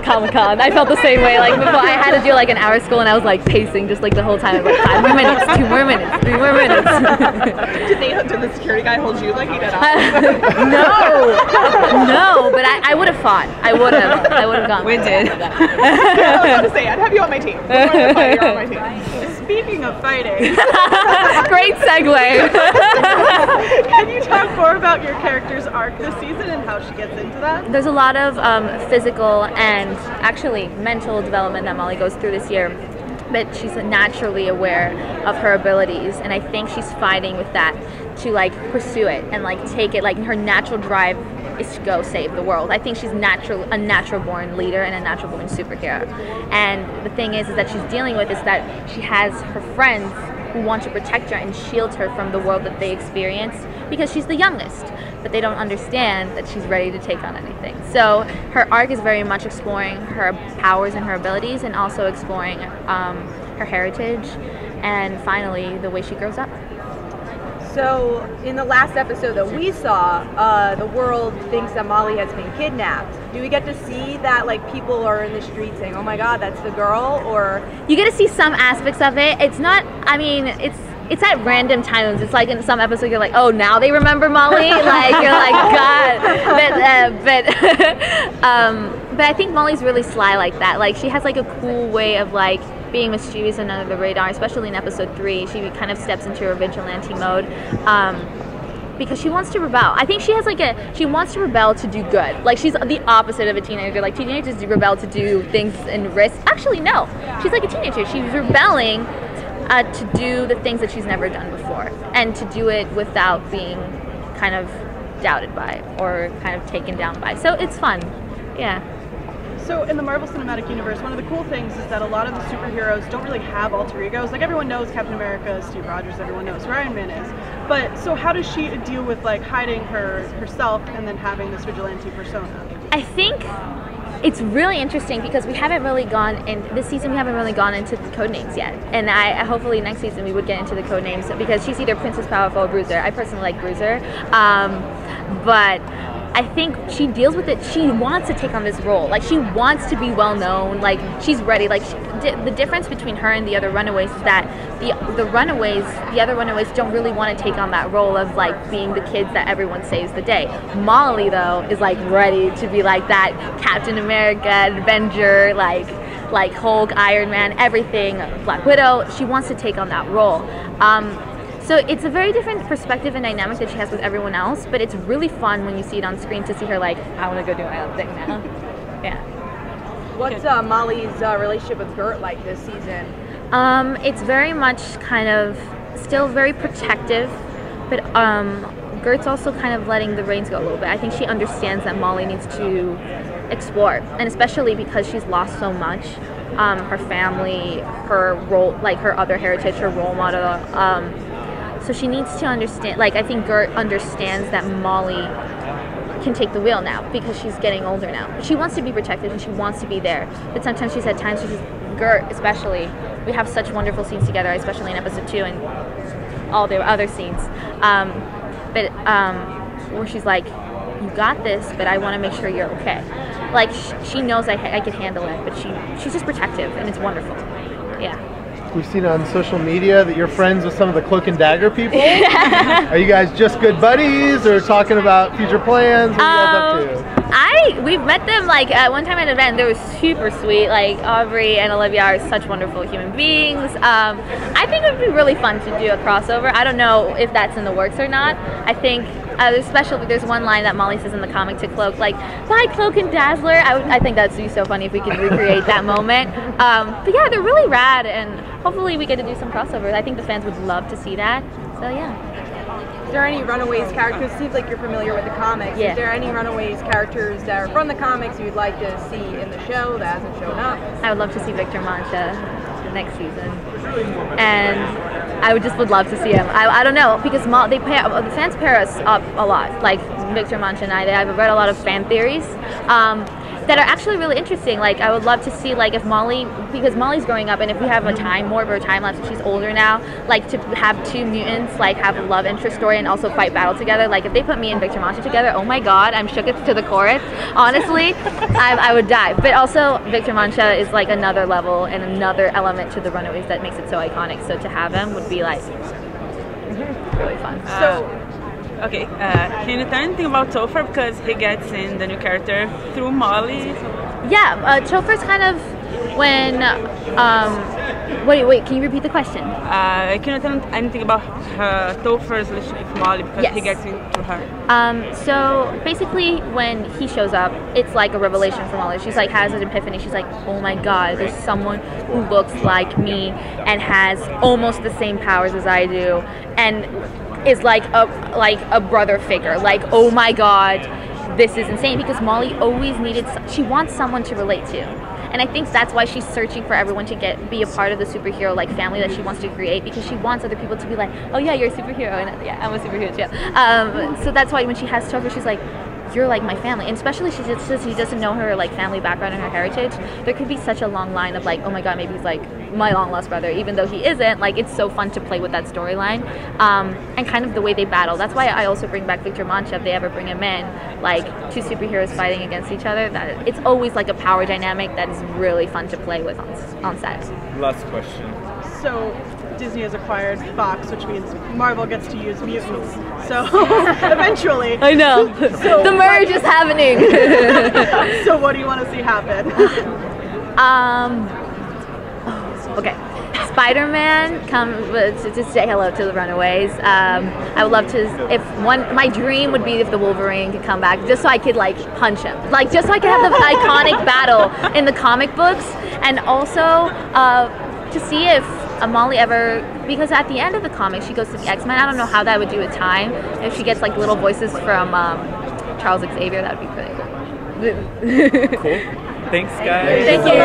Comic-Con. I felt the same way. Like before, I had to do like an hour school, and I was like pacing just like the whole time. Like 5 more minutes, 2 more minutes, 3 more minutes. Did the security guy hold you like he did? No, but I would have fought. I would have gone. We did. I was about to say, I'd have you on my team. You're on my team. Speaking of fighting, Great segue. can you talk more about your character's arc this season and how she gets into that? There's a lot of physical and actually mental development that Molly goes through this year, but she's naturally aware of her abilities, and I think she's fighting with that to like pursue it and like take it. Like her natural drive is to go save the world. I think she's a natural born leader and a natural born superhero. And the thing is that she's dealing with is that she has her friends who want to protect her and shield her from the world that they experience because she's the youngest, but they don't understand that she's ready to take on anything. So her arc is very much exploring her powers and her abilities, and also exploring her heritage, and finally the way she grows up. So in the last episode that we saw, the world thinks that Molly has been kidnapped. Do we get to see that like people are in the street saying, "Oh my God, that's the girl"? Or you get to see some aspects of it. It's not. I mean, it's at random times. It's like in some episodes you're like, "Oh, now they remember Molly." Like you're like, God. But I think Molly's really sly like that. Like she has like a cool way of like being mischievous and under the radar, especially in episode 3. She kind of steps into her vigilante mode because she wants to rebel. I think she has like she wants to rebel to do good. Like she's the opposite of a teenager. Like teenagers do rebel to do things and risk. Actually, no. She's like a teenager. She's rebelling to do the things that she's never done before, and to do it without being kind of doubted by or kind of taken down by. So it's fun. Yeah. So in the Marvel Cinematic Universe, one of the cool things is that a lot of the superheroes don't really have alter egos. Like everyone knows Captain America is Steve Rogers, everyone knows who Iron Man is. But so how does she deal with like hiding herself and then having this vigilante persona? I think it's really interesting because we haven't really gone in this season. We haven't really gone into the code names yet, and I hopefully next season we would get into the code names because she's either Princess Powerful or Bruiser. I personally like Bruiser, but I think she deals with it. She wants to take on this role. Like she wants to be well known. Like she's ready. Like the difference between her and the other Runaways is that the other Runaways don't really want to take on that role of like being the kids that everyone saves the day. Molly though is like ready to be like that Captain America, Avenger, like Hulk, Iron Man, everything, Black Widow. She wants to take on that role. So it's a very different perspective and dynamic that she has with everyone else, but it's really fun when you see it on screen to see her like, I want to go do my own thing now. Yeah. What's Molly's relationship with Gert like this season? It's very much kind of still very protective, but Gert's also kind of letting the reins go a little bit. I think she understands that Molly needs to explore, and especially because she's lost so much. Her family, her role, like her other heritage, her role model. So she needs to understand, like I think Gert understands that Molly can take the wheel now because she's getting older now. She wants to be protected and she wants to be there. But sometimes she's had times, Gert especially, we have such wonderful scenes together, especially in episode 2 and all the other scenes. Where she's like, you got this, but I want to make sure you're okay. Like she knows I can handle it, but she's just protective and it's wonderful. Yeah. We've seen on social media that you're friends with some of the Cloak and Dagger people. Are you guys just good buddies or talking about future plans? What are you guys up to? We've met them like at one time at an event. They were super sweet. Like Aubrey and Olivia are such wonderful human beings. I think it would be really fun to do a crossover. I don't know if that's in the works or not. I think there's one line that Molly says in the comic to Cloak, like, "Bye, Cloak and Dazzler." I think that'd be so funny if we could recreate that moment. But yeah, they're really rad, and hopefully we get to do some crossovers. I think the fans would love to see that. So yeah. Is there any Runaways characters? It seems like you're familiar with the comics. Yeah. Is there any Runaways characters that are from the comics you'd like to see in the show that hasn't shown up? I would love to see Victor Mancha next season, and I would love to see him. I don't know, because the fans pair us up a lot. Like Victor Mancha and I've read a lot of fan theories. that are actually really interesting. Like I would love to see like if Molly, because Molly's growing up, and if we have more of a time lapse, she's older now, like to have two mutants like have a love interest story and also fight battle together. Like if they put me and Victor Mancha together, oh my god, I'm shook to the core. Honestly, I would die. But also Victor Mancha is like another level and another element to the Runaways that makes it so iconic. So to have him would be like really fun. Okay, can you tell anything about Topher, because he gets in the new character through Molly? Yeah, Topher's kind of when wait, can you repeat the question? Can you tell anything about Topher's relationship with Molly, because he gets in through her? So basically when he shows up, it's like a revelation for Molly. She's like has an epiphany. She's like, oh my god, there's someone who looks like me and has almost the same powers as I do, and is like a brother figure. Like, oh my god, this is insane, because Molly always she wants someone to relate to. And I think that's why she's searching for everyone to be a part of the superhero like family that she wants to create, because she wants other people to be like, oh yeah, you're a superhero, and yeah, I'm a superhero too. So that's why when she has Topher, she's like, you're like my family. And especially she doesn't know her like family background and her heritage. There could be such a long line of like, oh my god, maybe he's like my long lost brother, even though he isn't. Like it's so fun to play with that storyline, and kind of the way they battle. That's why I also bring back Victor Mancha if they ever bring him in, like two superheroes fighting against each other. That it's always like a power dynamic that is really fun to play with on set. Last question. So Disney has acquired Fox, which means Marvel gets to use mutants. So eventually, I know the merge is happening. So what do you want to see happen? Okay, Spider-Man come to say hello to the Runaways. I would love to, my dream would be if the Wolverine could come back, just so I could like punch him, like just so I could have the iconic battle in the comic books, and also to see if Molly ever, because at the end of the comic she goes to the X-Men. I don't know how that would do with time. If she gets like little voices from Charles Xavier, that would be pretty cool. Cool. Thanks, guys. Thank you.